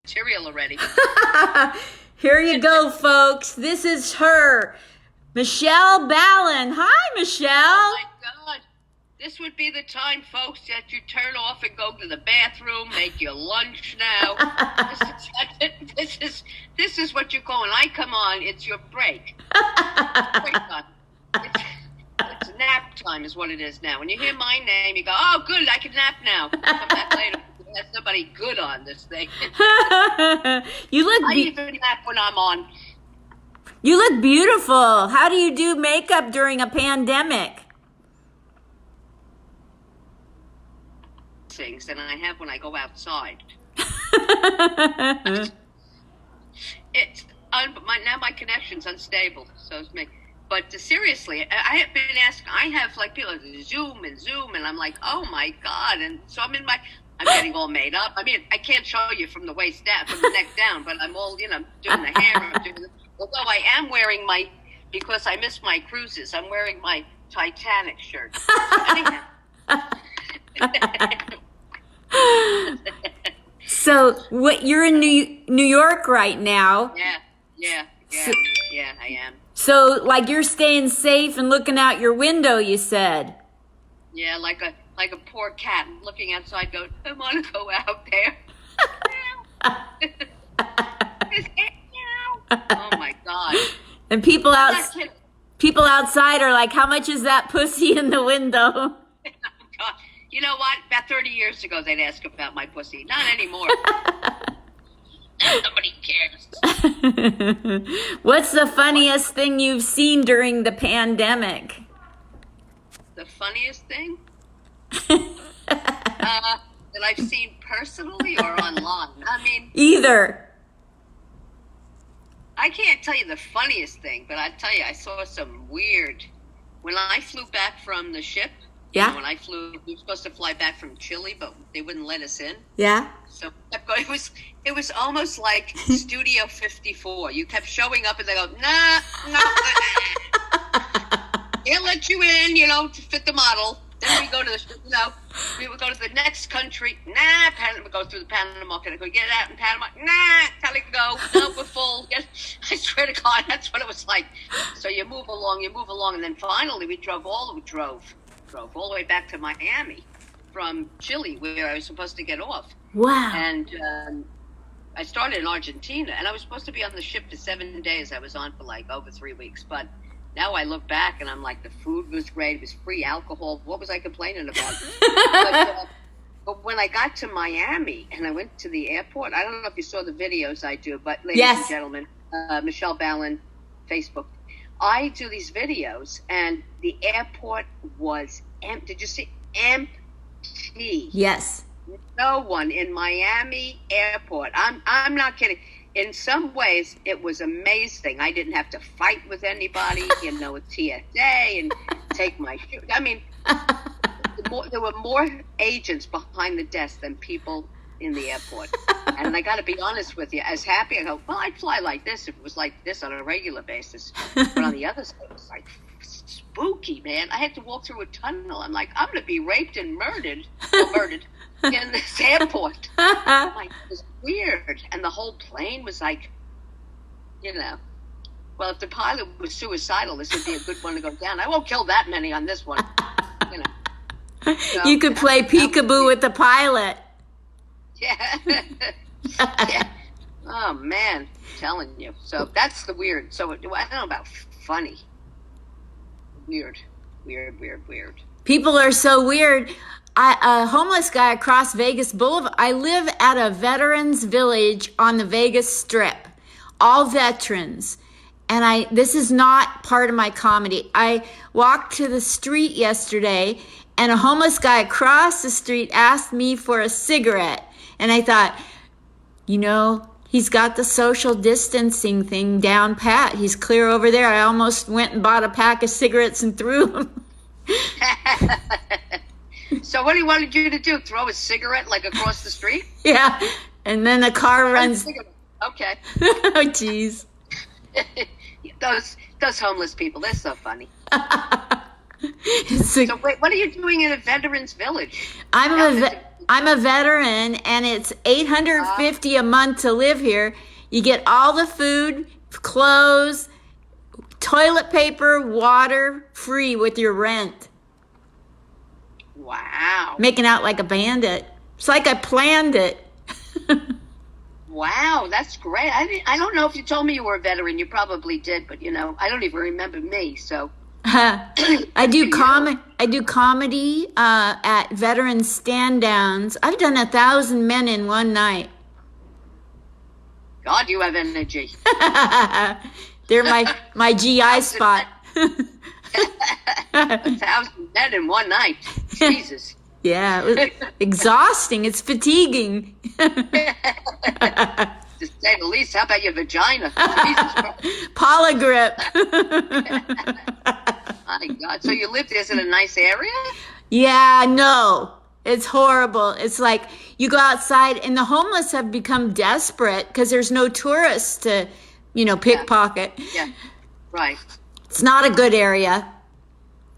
material already. Here you go, folks. This is her, Michele Balan. Hi, Michele. Oh my God. This would be the time, folks, that you turn off and go to the bathroom, make your lunch now. This is what you call when I come on, it's your break. Break time. It's nap time is what it is now. When you hear my name, you go, oh, good, I can nap now. Come back later. There's nobody good on this thing. I even nap when I'm on. You look beautiful. How do you do makeup during a pandemic? Things than I have when I go outside. Now my connection's unstable, so it's me. But seriously, I have been asked. I have like people Zoom, and I'm like, oh my God! And so I'm getting all made up. I mean, I can't show you from the waist down, from the neck down, but I'm all doing the hair. Although I am wearing because I miss my cruises. I'm wearing my Titanic shirt. So, you're in New York right now? Yeah, I am. So, like, you're staying safe and looking out your window, you said. Yeah, like a poor cat looking outside going, I want to go out there. Oh, my God. And people outside are like, how much is that pussy in the window? Oh, God. You know what? About 30 years ago, they'd ask about my pussy. Not anymore. Nobody cares. What's the funniest thing you've seen during the pandemic? The funniest thing? That I've seen personally or online? I mean... Either. I can't tell you the funniest thing, but I tell you, I saw some weird... When I flew back from the ship... Yeah. When we were supposed to fly back from Chile, but they wouldn't let us in. Yeah. So it was almost like Studio 54. You kept showing up and they go, nah. Can't let you in, to fit the model. Then we go to we would go to the next country. Nah, we go through the Panama Canal. Get it out in Panama. Nah, tell it to go. No, we're full. Yes, I swear to God, that's what it was like. So you move along, and then finally we drove all the way back to Miami from Chile, where I was supposed to get off. Wow. And I started in Argentina, and I was supposed to be on the ship for 7 days. I was on for like over 3 weeks. But now I look back, and I'm like, the food was great. It was free alcohol. What was I complaining about? But when I got to Miami, and I went to the airport, I don't know if you saw the videos I do, but ladies and gentlemen, Michele Balan, Facebook. I do these videos, and the airport was empty. Did you see? Empty. Yes. No one in Miami airport. I'm not kidding. In some ways, it was amazing. I didn't have to fight with anybody, with TSA and take my shoe. I mean, there were more agents behind the desk than people in the airport. And I got to be honest with you, as happy, I go, well, I'd fly like this if it was like this on a regular basis. But on the other side, it was like spooky, man. I had to walk through a tunnel. I'm like, I'm going to be raped and murdered in this airport. I'm like, it was weird. And the whole plane was like, well, if the pilot was suicidal, this would be a good one to go down. I won't kill that many on this one. So, you could play peekaboo with the pilot. Yeah. Yeah. Oh, man. I'm telling you. So that's the weird. So I don't know about funny. Weird. People are so weird. A homeless guy across Vegas Boulevard. I live at a veterans village on the Vegas Strip. All veterans. And this is not part of my comedy. I walked to the street yesterday, and a homeless guy across the street asked me for a cigarette. And I thought, he's got the social distancing thing down pat. He's clear over there. I almost went and bought a pack of cigarettes and threw them. So what he wanted you to do? Throw a cigarette like across the street? Yeah. And then the car runs. Okay. Oh, jeez. Those homeless people, they're so funny. So wait, what are you doing in a veterans village? I'm I'm a veteran, and it's $850 a month to live here. You get all the food, clothes, toilet paper, water free with your rent. Wow. Making out like a bandit. It's like I planned it. Wow, that's great. I don't know if you told me you were a veteran. You probably did, but I don't even remember me. So I do comedy at veteran stand downs. I've done 1,000 men in one night. God, you have energy. They're my GI spot. 1,000 men in one night. Jesus. Yeah, it was exhausting. It's fatiguing. To say the least. How about your vagina? Polygrip. My God. So you lived, is it a nice area? Yeah, no. It's horrible. It's like you go outside, and the homeless have become desperate because there's no tourists to, pickpocket. Yeah, right. It's not a good area.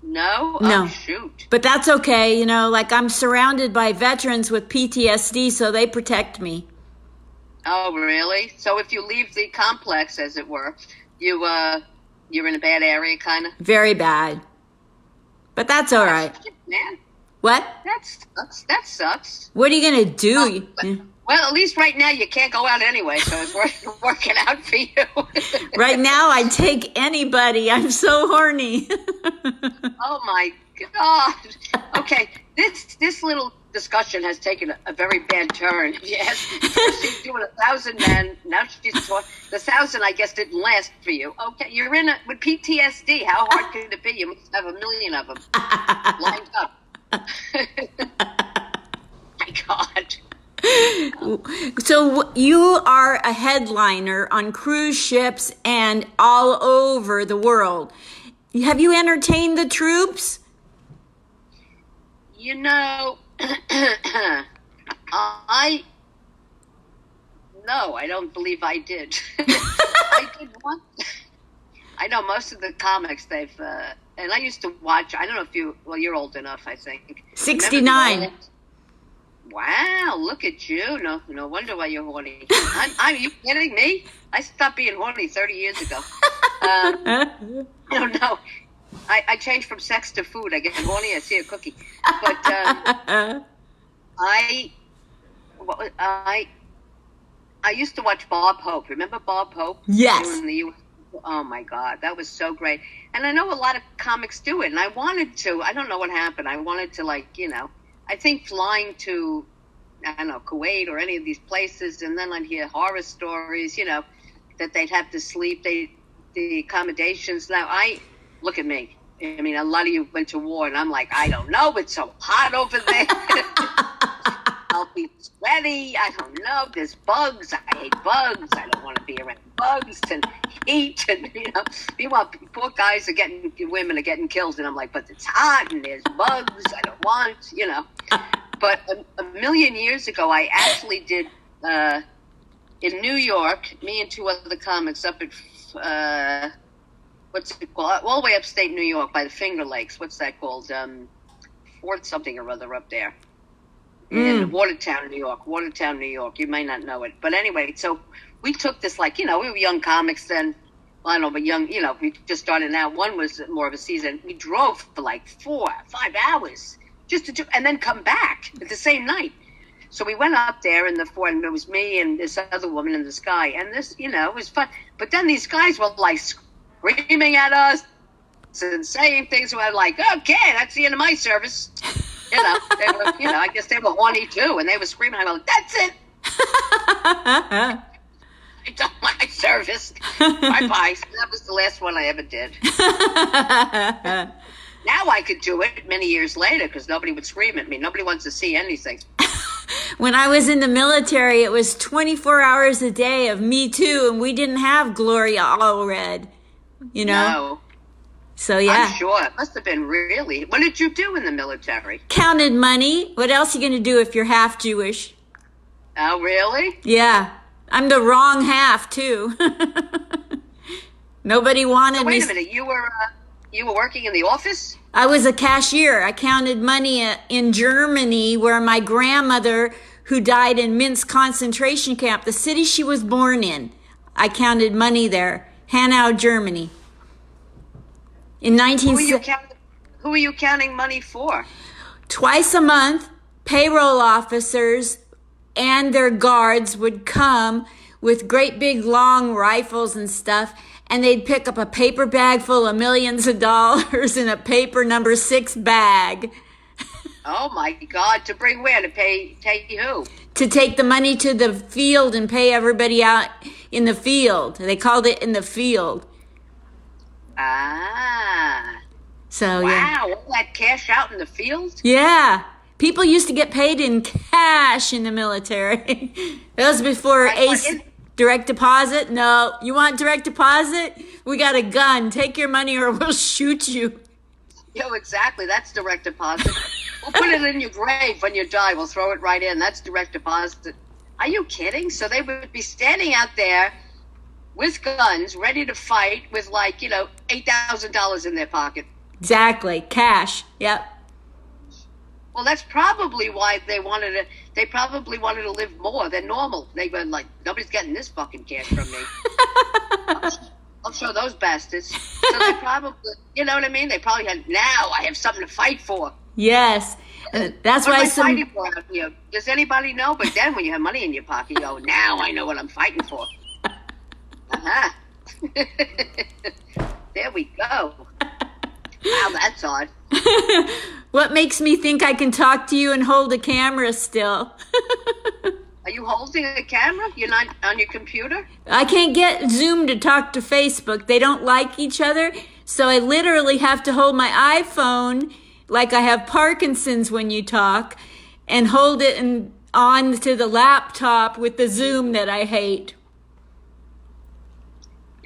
No? No. Oh, shoot. But that's okay. Like I'm surrounded by veterans with PTSD, so they protect me. Oh, really? So if you leave the complex, as it were, you're in a bad area, kind of? Very bad. But that's all right. Man. What? That sucks. What are you going to do? Well, at least right now you can't go out anyway, so it's working out for you. Right now, I'd take anybody. I'm so horny. Oh, my God. Okay, this little discussion has taken a very bad turn. Yes, first she's doing 1,000 men. Now she's the 1,000. I guess didn't last for you. Okay, you're with PTSD. How hard could it be? You must have 1 million of them lined up. My God. So you are a headliner on cruise ships and all over the world. Have you entertained the troops? I don't believe I did. I did one. I know most of the comics and I used to watch. I don't know if you're old enough. I think 69. Wow, look at you. No wonder why you're horny. Are you kidding me? I stopped being horny 30 years ago. I don't know. I changed from sex to food. I get horny, I see a cookie. But I used to watch Bob Hope. Remember Bob Hope? Yes. Oh, my God. That was so great. And I know a lot of comics do it. And I wanted to. I don't know what happened. I wanted to, I think flying to, Kuwait or any of these places, and then I'd hear horror stories, that they'd have to sleep, the accommodations. Now, look at me. I mean, a lot of you went to war, and I'm like, I don't know. It's so hot over there. I'll be sweaty. I don't know. There's bugs. I hate bugs. I don't want to be around bugs and heat. And, meanwhile, poor guys women are getting killed. And I'm like, but it's hot and there's bugs. I don't want, But a million years ago, I actually did, in New York, me and two other comics up at, what's it called? All the way upstate New York by the Finger Lakes. What's that called? Fort something or other up there. In Watertown, New York. You may not know it. But anyway, so we took this, we were young comics then. Well, I don't know, but young, we just started out. One was more of a season. We drove for 4 or 5 hours just to do, and then come back at the same night. So we went up there in the fort, and it was me and this other woman in this guy. And this, it was fun. But then these guys were screaming at us and saying things. We were like, okay, that's the end of my service. They were, I guess they were horny too, and they were screaming. I go, that's it. I done my service. Bye-bye. So that was the last one I ever did. Now I could do it many years later because nobody would scream at me. Nobody wants to see anything. When I was in the military, it was 24 hours a day of Me Too, and we didn't have Gloria Allred, No. So, yeah. I'm sure. It must have been really. What did you do in the military? Counted money. What else are you going to do if you're half Jewish? Oh, really? Yeah. I'm the wrong half, too. Nobody wanted me. Wait a minute. You were working in the office? I was a cashier. I counted money in Germany, where my grandmother, who died in Minsk concentration camp, the city she was born in, I counted money there. Hanau, Germany. In 19... Who are you counting money for? Twice a month, payroll officers and their guards would come with great big long rifles and stuff, and they'd pick up a paper bag full of millions of dollars in a paper number 6 bag. Oh my God, to bring where? To pay who? To take the money to the field and pay everybody out in the field. They called it in the field. Ah. So, wow, yeah. All that cash out in the field? Yeah. People used to get paid in cash in the military. That was before direct deposit. No, you want direct deposit? We got a gun. Take your money or we'll shoot you. Yeah, exactly. That's direct deposit. We'll put it in your grave when you die. We'll throw it right in. That's direct deposit. Are you kidding? So they would be standing out there with guns, ready to fight with $8,000 in their pocket. Exactly. Cash. Yep. Well, that's probably why they probably wanted to live more than normal. They were like, nobody's getting this fucking cash from me. I'll show those bastards. So they probably, you know what I mean? They probably had, now I have something to fight for. Yes. That's what why am I fighting for out here? Does anybody know? But then when you have money in your pocket, you go, now I know what I'm fighting for. Uh-huh. There we go. Wow, that's odd. What makes me think I can talk to you and hold a camera still? Are you holding a camera? You're not on your computer? I can't get Zoom to talk to Facebook. They don't like each other. So I literally have to hold my iPhone like I have Parkinson's when you talk and hold it on to the laptop with the Zoom that I hate.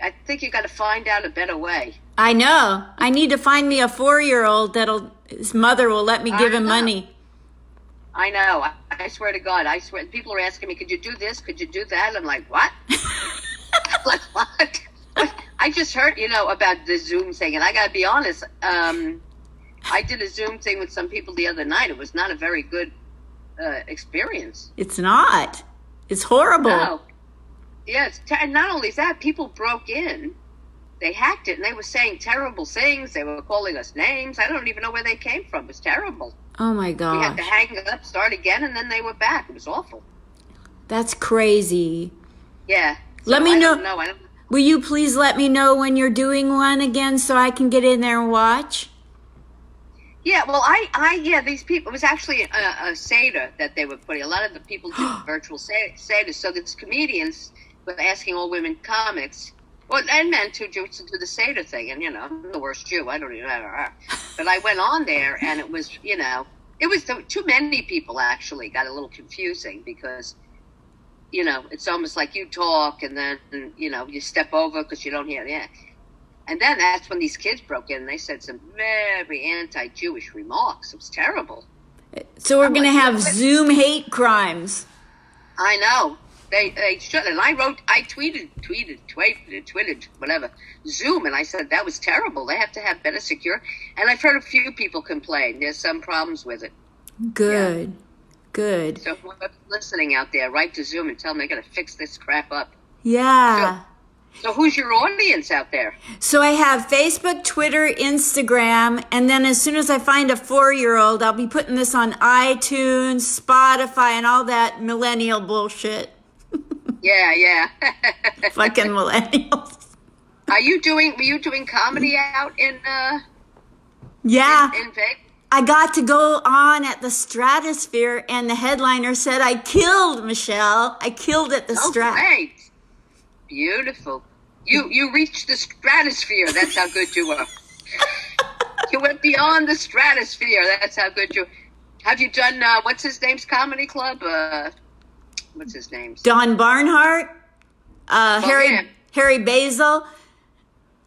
I think you got to find out a better way. I know. I need to find me a 4-year-old his mother will let me give him money. I know. I swear to God. I swear. People are asking me, could you do this? Could you do that? I'm like, what? Like, what? I just heard, about the Zoom thing. And I got to be honest. I did a Zoom thing with some people the other night. It was not a very good experience. It's not. It's horrible. No. Yeah. And not only that, people broke in. They hacked it, and they were saying terrible things. They were calling us names. I don't even know where they came from. It was terrible. Oh, my gosh. We had to hang up, start again, and then they were back. It was awful. That's crazy. Yeah. So let me know. I don't. Will you please let me know when you're doing one again so I can get in there and watch? Yeah, well, these people, it was actually a Seder that they were putting. A lot of the people did virtual Seder. So these comedians were asking all women comics, well, and men too, to do the Seder thing. And, I'm the worst Jew. I don't even know. But I went on there, and it was, it was too many people, actually. Got a little confusing because, it's almost like you talk, and then, you step over because you don't hear. Yeah. And then that's when these kids broke in, and they said some very anti-Jewish remarks. It was terrible. So we're going to have Zoom hate crimes. I know. They should. And I tweeted, whatever, Zoom, and I said that was terrible. They have to have better secure. And I've heard a few people complain. There's some problems with it. Good. Yeah. Good. So whoever's listening out there, write to Zoom and tell them they got to fix this crap up. Yeah. So who's your audience out there? So I have Facebook, Twitter, Instagram, and then as soon as I find a 4-year-old, I'll be putting this on iTunes, Spotify, and all that millennial bullshit. Yeah. Fucking millennials. Were you doing comedy out in Yeah. in Vegas? I got to go on at the Stratosphere, and the headliner said, I killed Michelle. I killed at the Strat. Great. Beautiful. You reached the stratosphere. That's how good you were. You went beyond the stratosphere. That's how good you. Have you done what's his name's comedy club? What's his name? Don Barnhart, Harry Basil.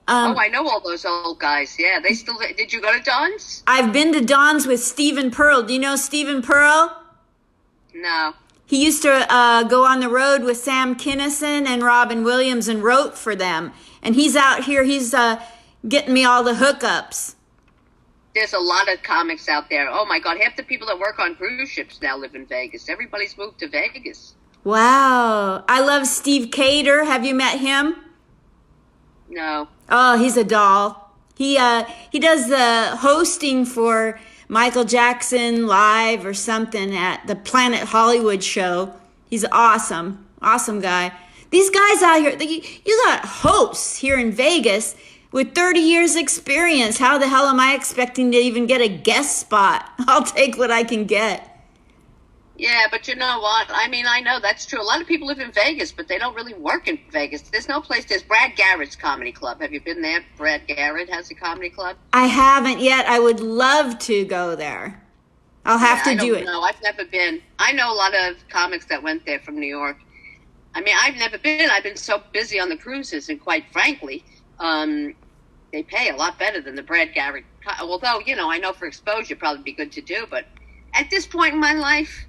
I know all those old guys. Yeah, they still. Did you go to Don's? I've been to Don's with Stephen Pearl. Do you know Stephen Pearl? No. He used to go on the road with Sam Kinison and Robin Williams and wrote for them. And he's out here. getting me all the hookups. There's a lot of comics out there. Oh my God, half the people that work on cruise ships now live in Vegas. Everybody's moved to Vegas. Wow. I love Steve Cater. Have you met him? No. Oh, he's a doll. He does the hosting for Michael Jackson Live or something at the Planet Hollywood show. He's awesome. Awesome guy. These guys out here, you got hosts here in Vegas with 30 years experience. How the hell am I expecting to even get a guest spot? I'll take what I can get. Yeah, but you know what? I mean, I know that's true. A lot of people live in Vegas, but they don't really work in Vegas. There's no place. There's Brad Garrett's comedy club. Have you been there? Brad Garrett has a comedy club. I haven't yet. I would love to go there. I'll have to do it. No, I've never been. I know a lot of comics that went there from New York. I mean, I've never been. I've been so busy on the cruises, and quite frankly, they pay a lot better than the Brad Garrett. Although, you know, I know for exposure, probably be good to do. But at this point in my life,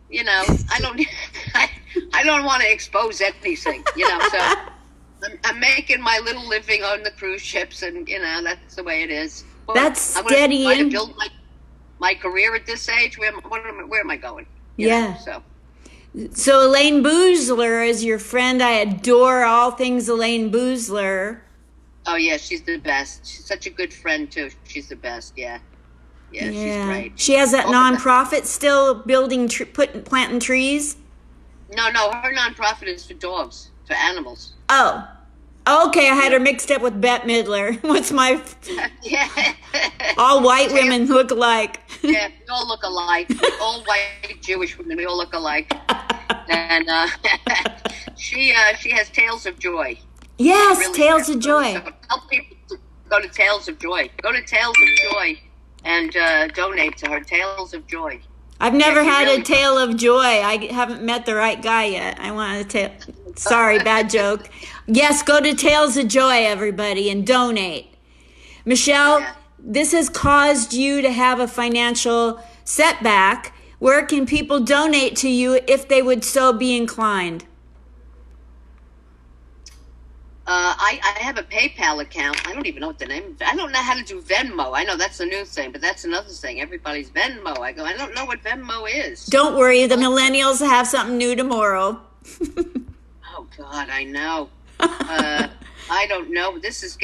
you know, I don't want to expose anything, you know, so I'm making my little living on the cruise ships, and, you know, that's the way it is. Well, that's steady. I'm going to build my career at this age. Where am I going? You know, so Elaine Boozler is your friend. I adore all things Elaine Boozler. Oh, yeah, she's the best. She's such a good friend, too. She's the best, yeah. Yeah, she's great. She has that nonprofit still building, planting trees? No, her nonprofit is for dogs, for animals. Oh. Okay, I had her mixed up with Bette Midler. What's my... Yeah. All white women look alike. Yeah, we all look alike. All white Jewish women, we all look alike. And she has Tales of Joy. Yes, really Tales of Joy. So tell people to go to Tales of Joy. Go to Tales of Joy and donate to her. Tales of Joy. I've never had a tale of joy. I haven't met the right guy yet. I want to sorry, bad joke. Yes, go to Tales of Joy, everybody, and donate. Michele, this has caused you to have a financial setback. Where can people donate to you if they would so be inclined? I have a PayPal account. I don't even know what the name. I don't know how to do Venmo. I know that's a new thing, but that's another thing. Everybody's Venmo. I don't know what Venmo is. Don't worry, the millennials have something new tomorrow. Oh God, I know. I don't know. This is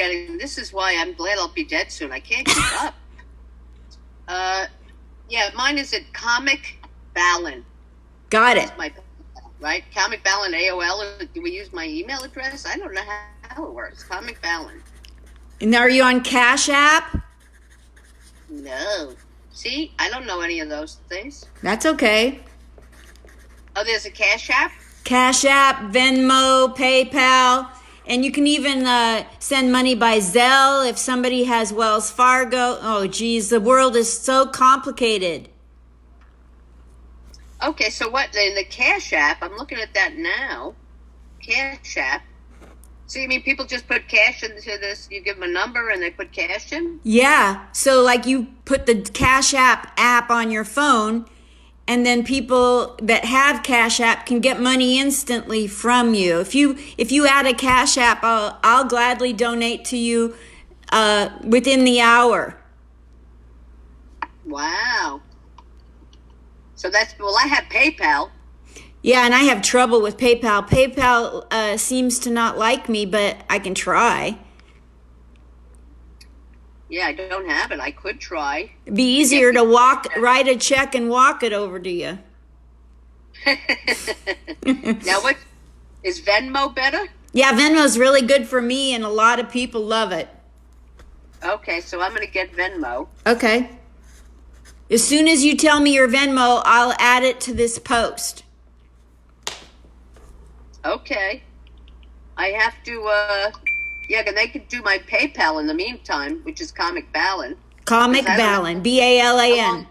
why I'm glad I'll be dead soon. I can't keep up. Yeah, mine is at Comic Balan. Got it. That's right? Comic Balan AOL. Do we use my email address? I don't know how it works. Comic Balan. And are you on Cash App? No. See, I don't know any of those things. That's okay. Oh, there's a Cash App? Cash App, Venmo, PayPal, and you can even send money by Zelle if somebody has Wells Fargo. Oh, geez, the world is so complicated. Okay, so what, in the Cash App, I'm looking at that now. Cash App. So you mean people just put cash into this, you give them a number and they put cash in? Yeah, so like you put the Cash app on your phone, and then people that have Cash App can get money instantly from you. If you add a Cash App, I'll gladly donate to you within the hour. Wow. So I have PayPal. Yeah, and I have trouble with PayPal. PayPal seems to not like me, but I can try. Yeah, I don't have it. I could try. It'd be easier to write a check and walk it over to you. Now, what is Venmo better? Yeah, Venmo's really good for me, and a lot of people love it. Okay, so I'm going to get Venmo. Okay. As soon as you tell me your Venmo, I'll add it to this post. Okay. I have to, yeah, and they could do my PayPal in the meantime, which is Comic Balan. Comic Balan, Balan.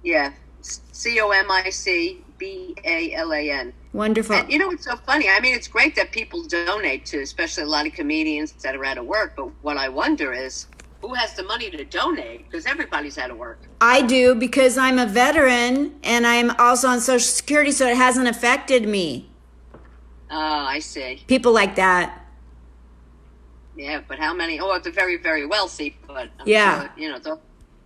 Yeah, COMICBALAN. Wonderful. And you know what's so funny? I mean, it's great that people donate to, especially a lot of comedians that are out of work, but what I wonder is, who has the money to donate? Because everybody's out of work. I do, because I'm a veteran, and I'm also on Social Security, so it hasn't affected me. Oh, I see. People like that. Yeah, but how many? Oh, the very, very wealthy. But I'm Yeah. sure,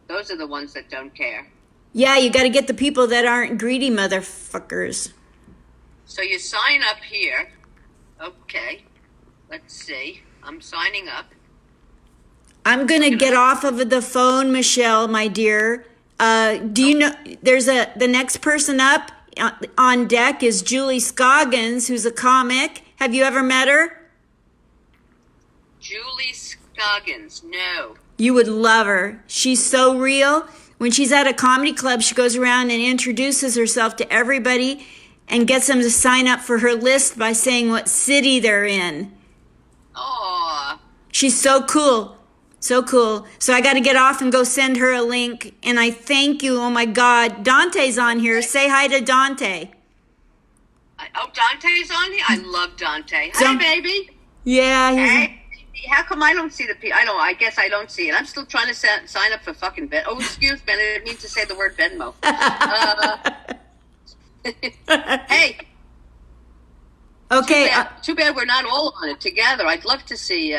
those are the ones that don't care. Yeah, you got to get the people that aren't greedy motherfuckers. So you sign up here. Okay. Let's see. I'm signing up. I'm going to get off of the phone, Michele, my dear. Do you know the next person up on deck is Julie Scoggins, who's a comic. Have you ever met her? Julie Scoggins, no. You would love her. She's so real. When she's at a comedy club, she goes around and introduces herself to everybody and gets them to sign up for her list by saying what city they're in. Aw. She's so cool. So cool. So I got to get off and go send her a link. And I thank you. Oh my God. Dante's on here. Say hi to Dante. Dante's on here? I love Dante. Hi, baby. Yeah. Hey. How come I don't see the people? I guess I don't see it. I'm still trying to sign up for fucking Ben. Oh, excuse me. I didn't mean to say the word Venmo. Hey. Okay. Too bad we're not all on it together. I'd love to see,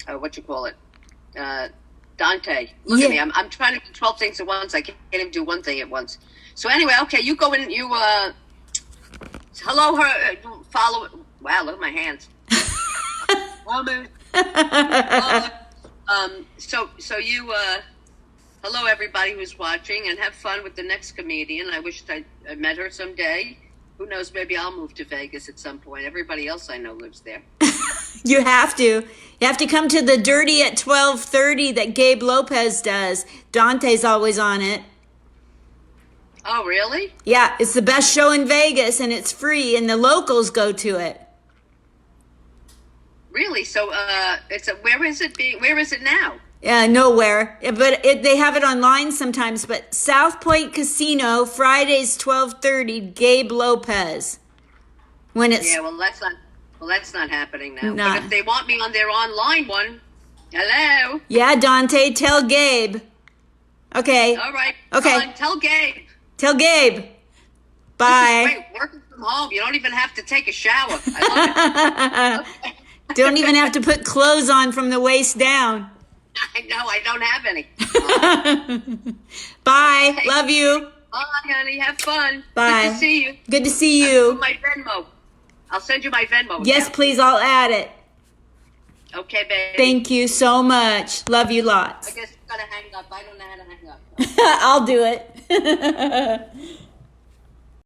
what you call it? Dante. Look at me. I'm trying to do 12 things at once. I can't even do one thing at once. So anyway, okay, you go in, hello her, follow, wow, look at my hands. So you, hello everybody who's watching, and have fun with the next comedian. I wish I met her someday. Who knows, maybe I'll move to Vegas at some point. Everybody else I know lives there. You have to. You have to come to the Dirty at 12:30 that Gabe Lopez does. Dante's always on it. Oh, really? Yeah, it's the best show in Vegas, and it's free, and the locals go to it. Really? So, where is it now? Nowhere, but they have it online sometimes. But South Point Casino, Fridays 12:30. Gabe Lopez. Well, that's not happening now. Nah. But if they want me on their online one, hello. Yeah, Dante, tell Gabe. Okay. All right. Okay. Tell Gabe. Tell Gabe. Bye. Wait, working from home. You don't even have to take a shower. I love it. Okay. Don't even have to put clothes on from the waist down. I know, I don't have any. Bye. Okay. Love you. Bye, honey. Have fun. Bye. Good to see you. Good to see you. My Venmo. I'll send you my Venmo. Yes, please. I'll add it. Okay, baby. Thank you so much. Love you lots. I guess you gotta hang up. I don't know how to hang up. I'll do it.